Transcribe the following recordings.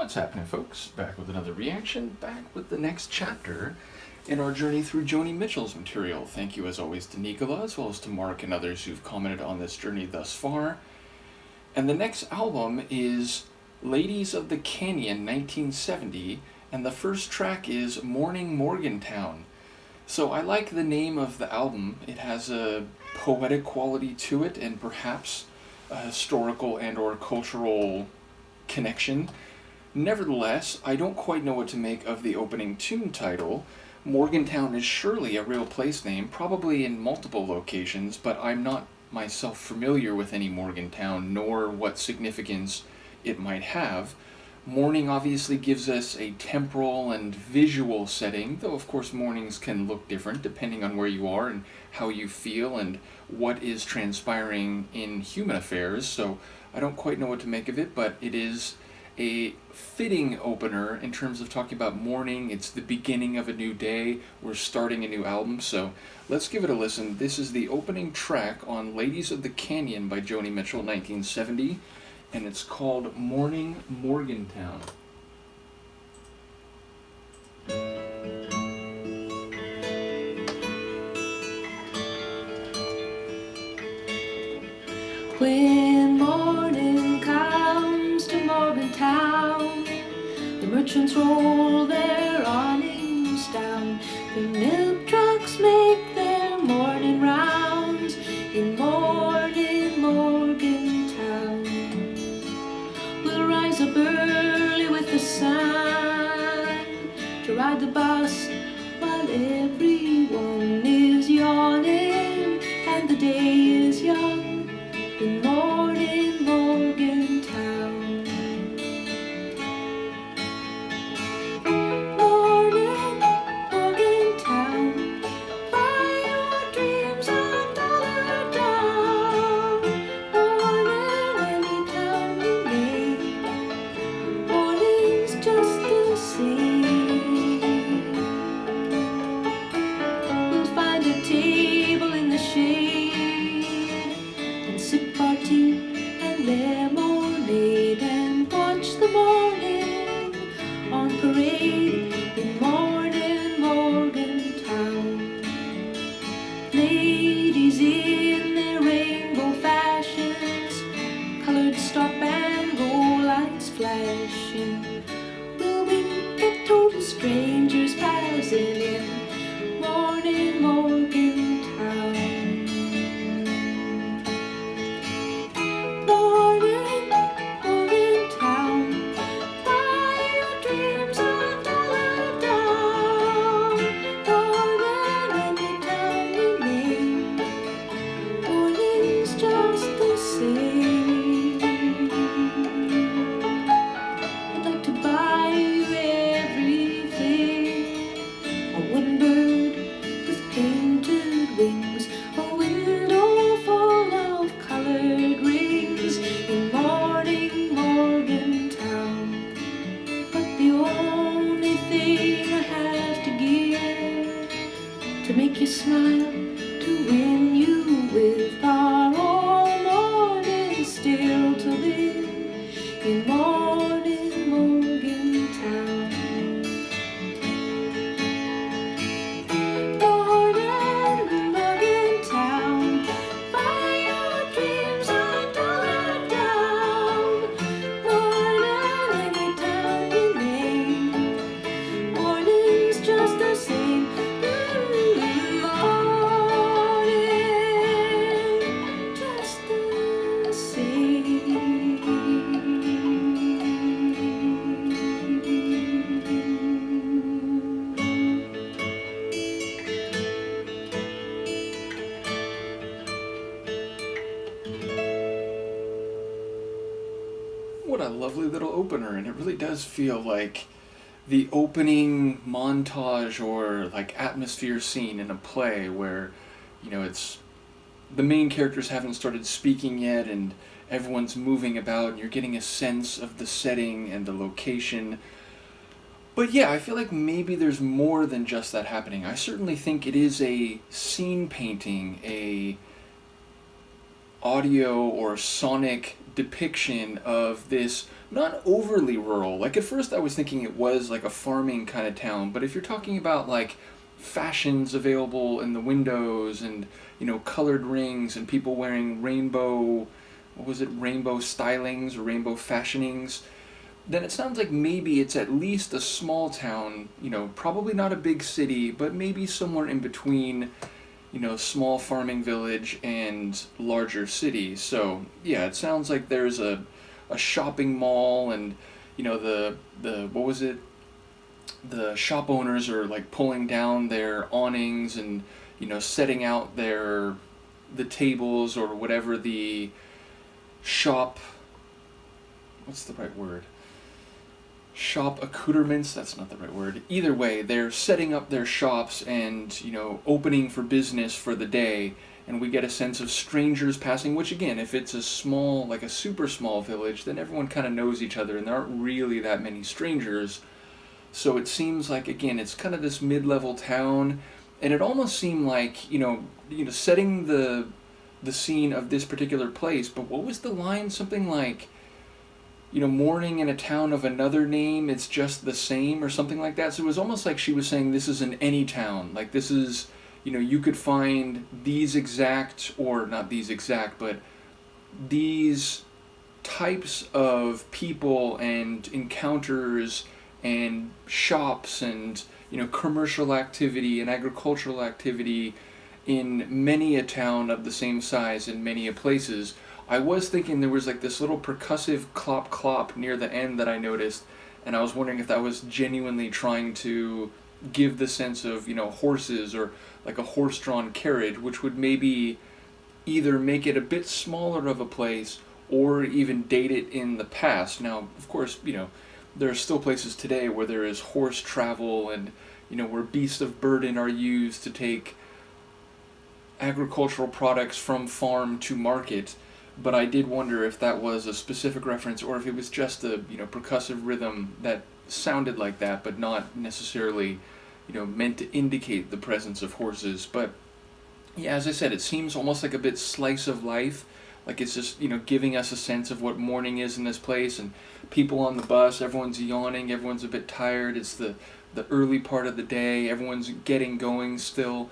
What's happening, folks? Back with another reaction, back with the next chapter in our journey through Joni Mitchell's material. Thank you as always to Nikola, as well as to Mark and others who've commented on this journey thus far. And the next album is Ladies of the Canyon 1970, and the first track is Morning Morgantown. So I like the name of the album. It has a poetic quality to it, and perhaps a historical and or cultural connection. Nevertheless, I don't quite know what to make of the opening tune title. Morgantown is surely a real place name, probably in multiple locations, but I'm not myself familiar with any Morgantown, nor what significance it might have. Morning obviously gives us a temporal and visual setting, though of course mornings can look different depending on where you are and how you feel and what is transpiring in human affairs, so I don't quite know what to make of it, but it is a fitting opener in terms of talking about morning. It's the beginning of a new day. We're starting a new album, so let's give it a listen. This is the opening track on Ladies of the Canyon by Joni Mitchell, 1970, and it's called Morning Morgantown. When morning comes to Morgantown, the merchants roll their awnings down. The milk trucks make their morning rounds in morning Morgantown. We'll rise up early with the sun to ride the bus while everyone is yawning and the day is young. In morning Morgantown. Morning Morgantown, buy your dreams $1 down. Morning any town you name, morning's just the same. We'll find a table in the shade and sip our tea and lemonade and watch the morning on parade in morning Morgantown. Ladies in their rainbow fashions, colored stop and go lights flashing, will wink at total strangers passing in morning Morgantown. To make you smile, to win you with our all morning still to live in morning Morgantown. Morning Morgantown, buy your dreams $1 down. Morning any town you name, morning's just the same. What a lovely little opener, and it really does feel like the opening montage or like atmosphere scene in a play where, it's the main characters haven't started speaking yet and everyone's moving about and you're getting a sense of the setting and the location. But yeah, I feel like maybe there's more than just that happening. I certainly think it is a scene painting, a audio or sonic depiction of this not overly rural. Like at first I was thinking it was like a farming kind of town, but if you're talking about like fashions available in the windows and colored rings and people wearing rainbow, what was it, rainbow stylings or rainbow fashionings, then it sounds like maybe it's at least a small town, probably not a big city, but maybe somewhere in between, small farming village and larger city. So yeah, it sounds like there's a shopping mall, and the what was it? The shop owners are like pulling down their awnings and setting out the tables or whatever the shop, what's the right word? Shop accoutrements, that's not the right word. Either way, they're setting up their shops and, opening for business for the day, and we get a sense of strangers passing, which again, if it's a small, like a super small village, then everyone kind of knows each other and there aren't really that many strangers. So it seems like, again, it's kind of this mid-level town, and it almost seemed like, setting the scene of this particular place, but what was the line? Something like, morning in a town of another name, it's just the same, or something like that. So it was almost like she was saying this is in any town. Like this is, you could find these exact, or not these exact, but these types of people and encounters and shops and, commercial activity and agricultural activity in many a town of the same size in many a places. I was thinking there was like this little percussive clop clop near the end that I noticed, and I was wondering if that was genuinely trying to give the sense of, horses or like a horse-drawn carriage, which would maybe either make it a bit smaller of a place or even date it in the past. Now, of course, there are still places today where there is horse travel and, where beasts of burden are used to take agricultural products from farm to market. But I did wonder if that was a specific reference or if it was just a, percussive rhythm that sounded like that, but not necessarily, meant to indicate the presence of horses. But yeah, as I said, it seems almost like a bit slice of life. Like it's just, giving us a sense of what morning is in this place, and people on the bus, everyone's yawning, everyone's a bit tired, it's the early part of the day, everyone's getting going still.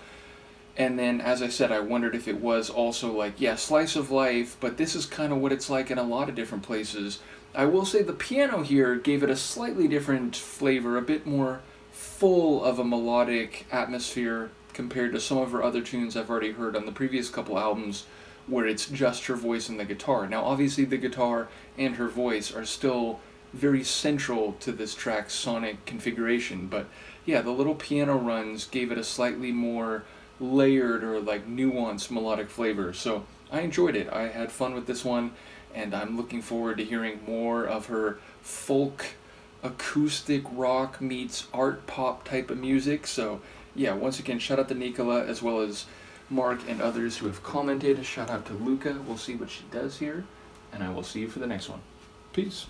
And then, as I said, I wondered if it was also like, yeah, slice of life, but this is kind of what it's like in a lot of different places. I will say the piano here gave it a slightly different flavor, a bit more full of a melodic atmosphere compared to some of her other tunes I've already heard on the previous couple albums, where it's just her voice and the guitar. Now, obviously, the guitar and her voice are still very central to this track's sonic configuration, but yeah, the little piano runs gave it a slightly more layered or like nuanced melodic flavor. So I enjoyed it. I had fun with this one, and I'm looking forward to hearing more of her folk acoustic rock meets art pop type of music. So yeah, once again, shout out to Nikola as well as Mark and others who have commented. Shout out to Luca. We'll see what she does here, and I will see you for the next one. Peace.